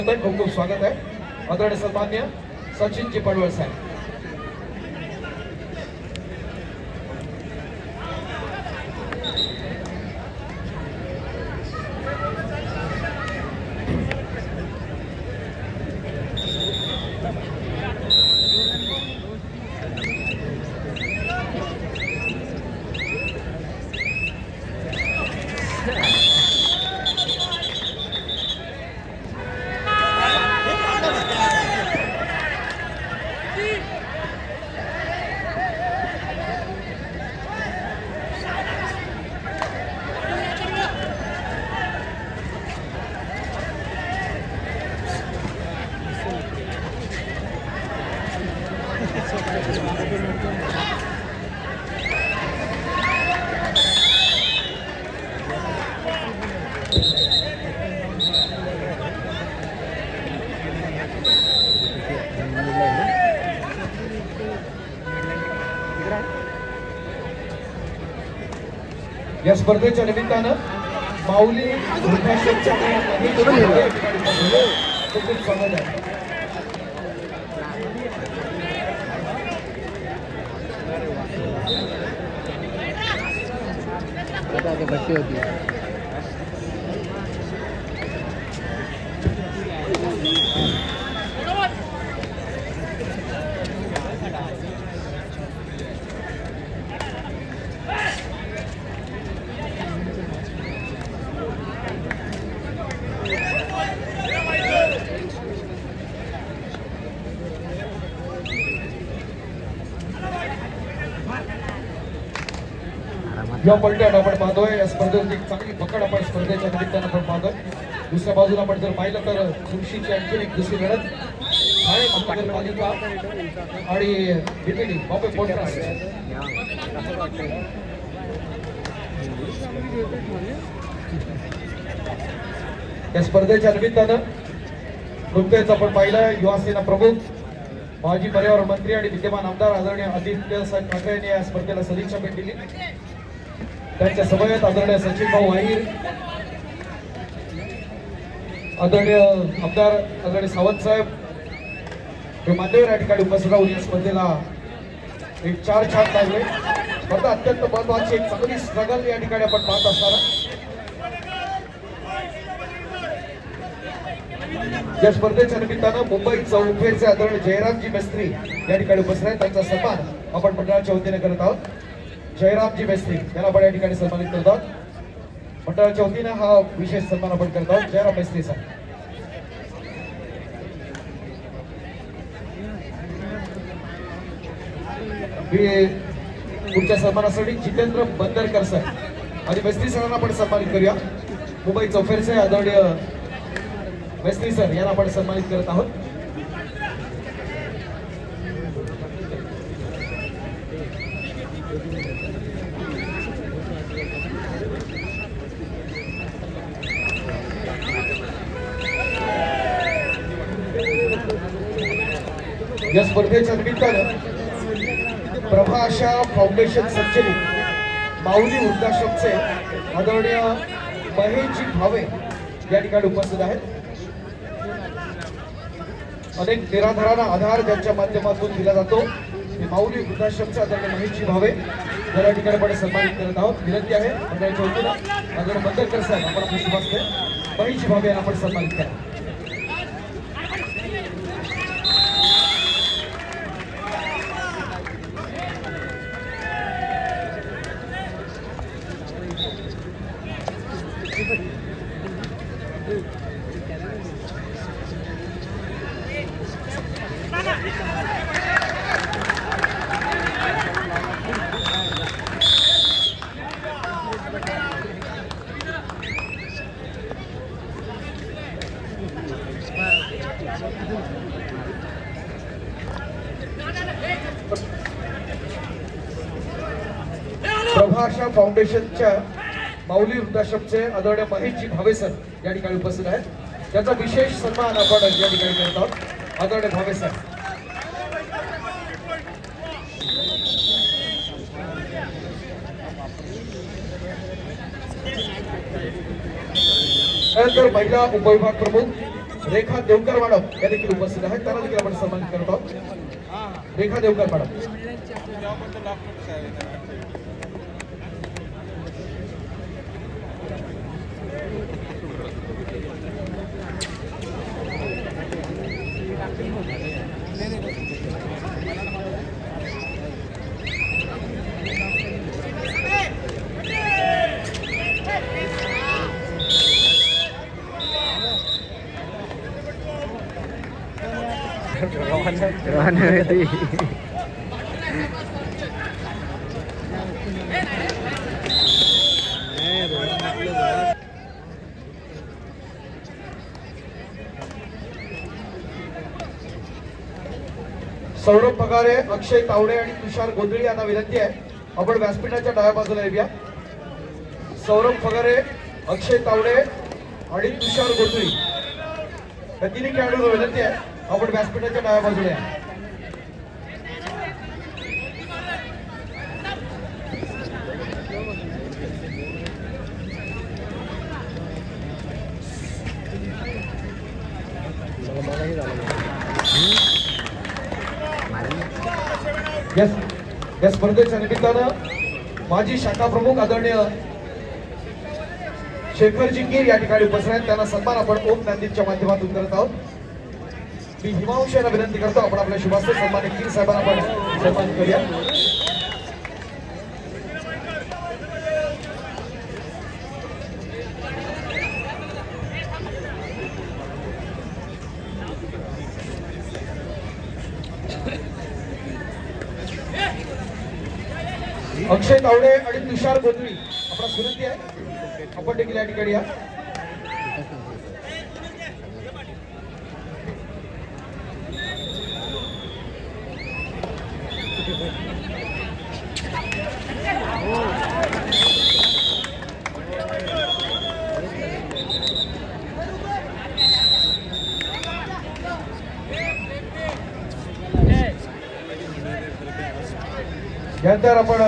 खूप खूप स्वागत आहे आदरणीय सन्मान्य सचिनजी पडवळ साहेब. या स्पर्धेच्या निमित्तानं माऊली वृद्धाश्रमच्या खूप स्वागत आहे. बच्चे होती या पलट्यात आपण पाहतोय या स्पर्धेची चांगली पकड आपण स्पर्धेच्या निमित्तानं आपण पाहतोय. दुसऱ्या बाजूला आपण जर पाहिलं तर चुरशीची आणखी एक दुसरी लढत ठाणे महानगरपालिका आणि बीपीडी बॉम्बे पोर्ट ट्रस्ट. या स्पर्धेच्या निमित्तानं नुकतेच आपण पाहिलं युवा सेना प्रमुख माजी पर्यावरण मंत्री आणि विद्यमान आमदार आदरणीय आदित्य साहेब ठाकरे यांनी या स्पर्धेला सदिच्छा भेट दिली. त्यांच्या समवेत आदरणीय सचिन भाऊ वाहीर, आदरणीय आमदार आदरणीय सावंत साहेब हे मान्यवर या ठिकाणी उपस्थित राहून या स्पर्धेला एक चार छाप लागले. स्पर्धा अत्यंत महत्वाची एक चांगली स्ट्रगल या ठिकाणी आपण पाहत असताना या स्पर्धेच्या निमित्तानं मुंबई चौफेरचे आदरणीय जयरामजी मेस्त्री या ठिकाणी उपस्थित आहेत. त्यांचा सन्मान आपण मंडळाच्या वतीने करत आहोत. जयरामजी मेस्त्री यांना आपण या ठिकाणी सन्मानित करत आहोत. मंडळाच्या वतीने हा विशेष सन्मान आपण करत आहोत. जयराम मेस्त्री साहेब. पुढच्या सन्मानासाठी जितेंद्र बंदरकर साहेब आणि मेस्त्री सरांना आपण सन्मानित करूया. मुंबई चौफेरचे आदरणीय मेस्त्री सर यांना आपण सन्मानित करत आहोत. या स्पर्धेच्या निमित्तानं प्रभाषा फाउंडेशन संचलित माऊली वृद्धाश्रमचे आदरणीय महेशजी भावे या ठिकाणी उपस्थित आहेत. अनेक निराधारांना आधार ज्यांच्या माध्यमातून दिला जातो ते माऊली वृद्धाश्रमचे आदरणीय महेशजी भावे या ठिकाणी आपण सन्मानित करत आहोत. विनंती आहे मंडळाच्या वतीनं आदरणीय बंदरकर साहेब आपण आपल्या शुभ हस्ते महेशजी भावे यांना आपण सन्मानित करा. प्रभाषा फाउंडेशनच्या माऊली वृद्धाश्रमचे आदरणीय महेशजी भावे सर या ठिकाणी उपस्थित आहेत. त्याचा विशेष सन्मान आपण या ठिकाणी करत आहोत. आदरणीय भावे सर. त्यानंतर महिला उपविभाग प्रमुख रेखा देवकर मॅडम या देखील उपस्थित आहेत, त्यांना देखील आपण सन्मानित करत आहोत. Rekha Devkar madam. Rana itu. Saurabh Pagare, Akshay Tawde आणि तुषार गोंधळी यांना विनंती आहे आपण व्यासपीठाच्या डाव्या बाजूला येऊया. सौरभ पगारे, अक्षय तावडे आणि तुषार गोंधळी या तिन्ही खेळाडूंना विनंती आहे आपण व्यासपीठाच्या डाव्या बाजूला या. या स्पर्धेच्या निमित्तानं माजी शाखा प्रमुख आदरणीय शेखरजी गिर या ठिकाणी उपस्थित आहेत, त्यांना सन्मान आपण ओम नांदीच्या माध्यमातून करत आहोत. मी हिमांशू यांना विनंती करतो आपण आपल्या शुभास्ते सन्मानित गिर साहेबांना आपण सन्मान करूया. अक्षय तावडे आणि तुषार गोंधळी आपला विनंती आहे आपण देखील या ठिकाणी या. यानंतर आपण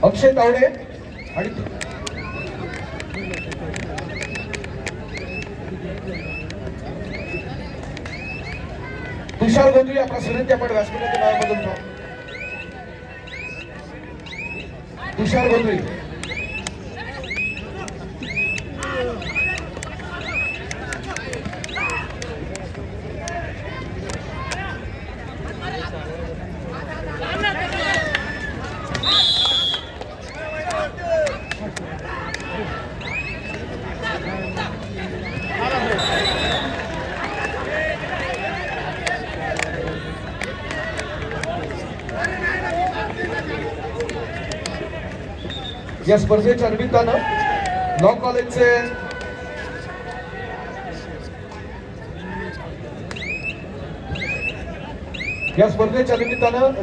अक्षय तावडे आणि तुषार गोंधळी आपला विनंती आपण व्यासपीठाच्या नावामधून तुषार गोंधळी. या स्पर्धेच्या निमित्तानं लॉ कॉलेजचे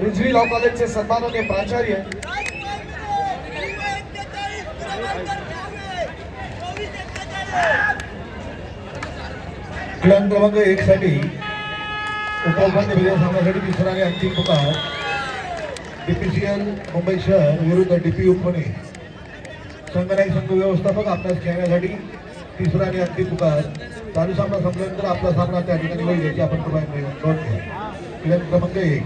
रिझवी लॉ कॉलेजचे सन्माननीय प्राचार्य क्रमांक 1 साठी उपउपांत्य विजय सामन्यासाठी तिसरा आणि अंतिम पुकार डीपीसीएल मुंबई शहर विरुद्ध डीपी पुणे. संघनायक संघ व्यवस्थापक आपल्यास खेळण्यासाठी तिसरा आणि अंतिम पुकार. चालू सामना संपल्यानंतर आपला सामना त्या ठिकाणी होईल याची आपण कृपया नोंद घ्या. क्रमांक 1.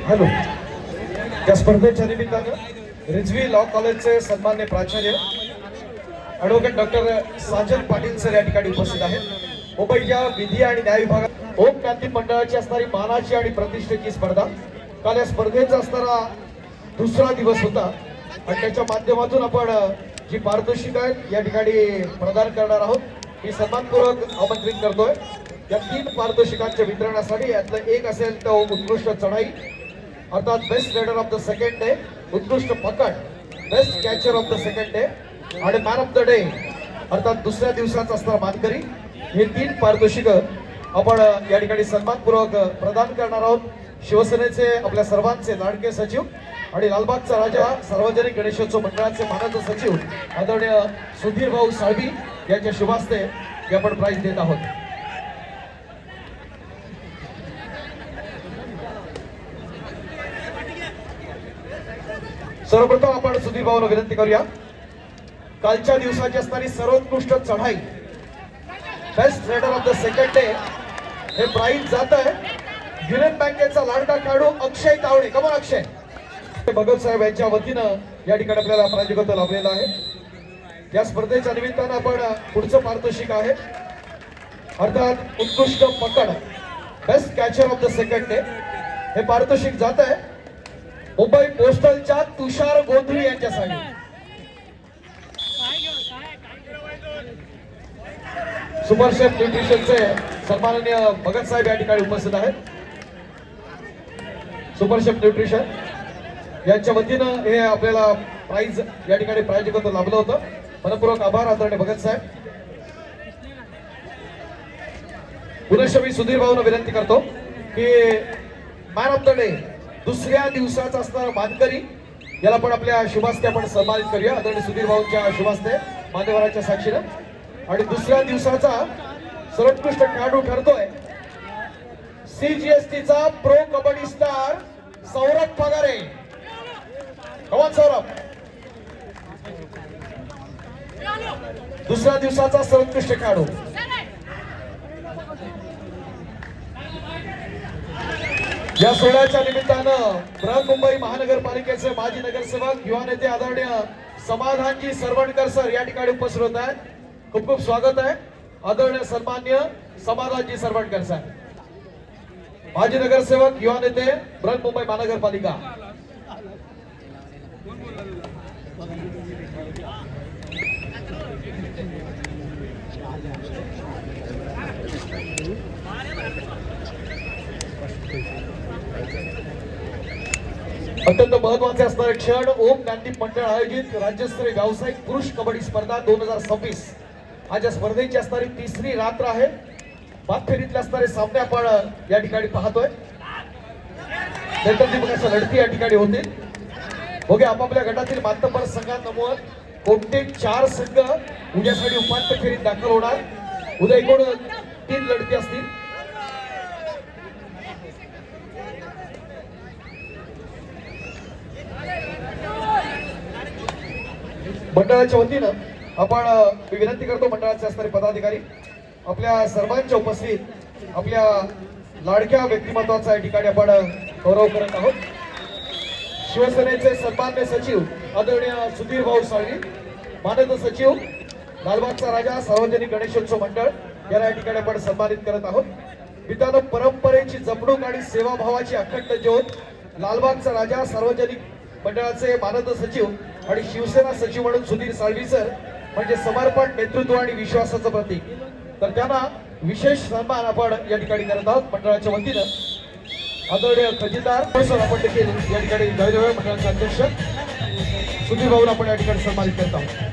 हॅलो. या स्पर्धेच्या निमित्तानं रिझवी लॉ कॉलेजचे सन्मान्य प्राचार्य advocate doctor Sajan Patil sir या ठिकाणी उपस्थित आहेत. मुंबईच्या विधी आणि न्याय विभागात ओम क्रांती मंडळाची असणारी मानाची आणि प्रतिष्ठेची स्पर्धा. काल या स्पर्धेचा असणारा दुसरा दिवस होता आणि त्याच्या माध्यमातून आपण जी पारितोषिक आहेत या ठिकाणी प्रदान करणार आहोत. मी सन्मानपूर्वक आमंत्रित करतोय या 3 पारितोषिकांच्या वितरणासाठी. यातलं एक असेल तर उत्कृष्ट चढाई अर्थात best raider of the second day, उत्कृष्ट पकड best catcher of the second day आणि मॅन ऑफ द डे अर्थात दुसऱ्या दिवसाचा असणारा मानकरी. हे 3 पारितोषिक आपण या ठिकाणी सन्मानपूर्वक प्रदान करणार आहोत. शिवसेनेचे आपल्या सर्वांचे लाडके सचिव आणि लालबागचा राजा सार्वजनिक गणेशोत्सव मंडळाचे मानद सचिव आदरणीय सुधीर भाऊ साळवी यांच्या शुभास्ते हे आपण प्राइज देत आहोत. सर्वप्रथम आपण सुधीर भाऊला विनंती करूया, कालच्या दिवसाची असणारी सर्वोत्कृष्ट चढाई best raider of the second day हे प्राइज जात आहे युनियन बँकेचा लाडका खेळाडू अक्षय तावडे. कमन अक्षय. भगत साहेब यांच्या वतीनं या ठिकाणी आपल्याला प्रायोजकत्व लाभलेलं आहे. या स्पर्धेच्या निमित्तानं आपण पुढचं पारितोषिक आहे अर्थात उत्कृष्ट पकड best catcher of the second day हे पारितोषिक जात आहे मुंबई पोस्टलच्या तुषार गोंधळी यांच्यासाठी. सुपर शेफ न्यूट्रिशनचे सन्माननीय भगत साहेब या ठिकाणी उपस्थित आहेत. सुपर शेफ न्यूट्रिशन यांच्या वतीनं हे आपल्याला प्राइज या ठिकाणी प्रायोजकत्व लाभलं होतं. मनपूर्वक आभार आदरणीय भगत साहेब. पुनश्च मी सुधीर भाऊंना विनंती करतो की मॅन ऑफ द डे दुसऱ्या दिवसाचा असणारा मानकरी याला पण आपल्या शुभास्ते आपण सन्मानित करूया आदरणीय सुधीर भाऊंच्या शुभास्ते मान्यवरांच्या साक्षीनं. आणि दुसऱ्या दिवसाचा सर्वोत्कृष्ट खेळाडू ठरतोय CGST चा प्रो कबड्डी स्टार सौरभ पगारे. कमान सौरभ. दुसऱ्या दिवसाचा सर्वोत्कृष्ट खेळाडू. या सोहळ्याच्या निमित्तानं बृहन्मुंबई महानगरपालिकेचे माजी नगरसेवक युवा नेते आदरणीय समाधानजी सरवणकर सर या ठिकाणी उपस्थित होत आहेत. खूप खूप स्वागत आहे आदरणीय सन्मान्य समाधानजी सरवणकर सर, माजी नगरसेवक युवा नेते बृहन्मुंबई महानगरपालिका. अत्यंत महत्वाचे असणारे क्षण ओम गांधी मंडळ आयोजित राज्यस्तरीय व्यावसायिक पुरुष कबड्डी स्पर्धा 2026. आज या स्पर्धेची असणारी तिसरी रात्र आहे. बादफेरीतले असणारे सामने आपण या ठिकाणी पाहतोय. नेत्रदीपकाच्या लढती या ठिकाणी होतील. बघूया आपापल्या गटातील मातब्बर संघात नमवत कोणते 4 संघ उद्यासाठी उपांत्य फेरीत दाखल होणार. उद्या एकूण 3 लढती असतील. मंडळाच्या वतीनं आपण मी विनंती करतो मंडळाचे असणारे पदाधिकारी आपल्या सर्वांच्या उपस्थित आपल्या लाडक्या व्यक्तिमत्वाचा या ठिकाणी आपण गौरव करत आहोत. शिवसेनेचे सन्मान्य सचिव आदरणीय सुधीर भाऊ साळवी, मानद सचिव लालबागचा राजा सार्वजनिक गणेशोत्सव मंडळ याला या ठिकाणी आपण सन्मानित करत आहोत. मित्रांनो, परंपरेची जपणूक आणि सेवाभावाची अखंड ज्योत लालबागचा राजा सार्वजनिक मंडळाचे मानद सचिव आणि शिवसेना सचिव म्हणून सुधीर साळवी सर म्हणजे समर्पण, नेतृत्व आणि विश्वासाचं प्रतीक. तर त्यांना विशेष सन्मान आपण या ठिकाणी करत आहोत मंडळाच्या वतीनं. आदरणीय खजिनदार सर आपण देखील या ठिकाणी मंडळाचे अध्यक्ष सुधीर भाऊला आपण या ठिकाणी सन्मानित करत आहोत.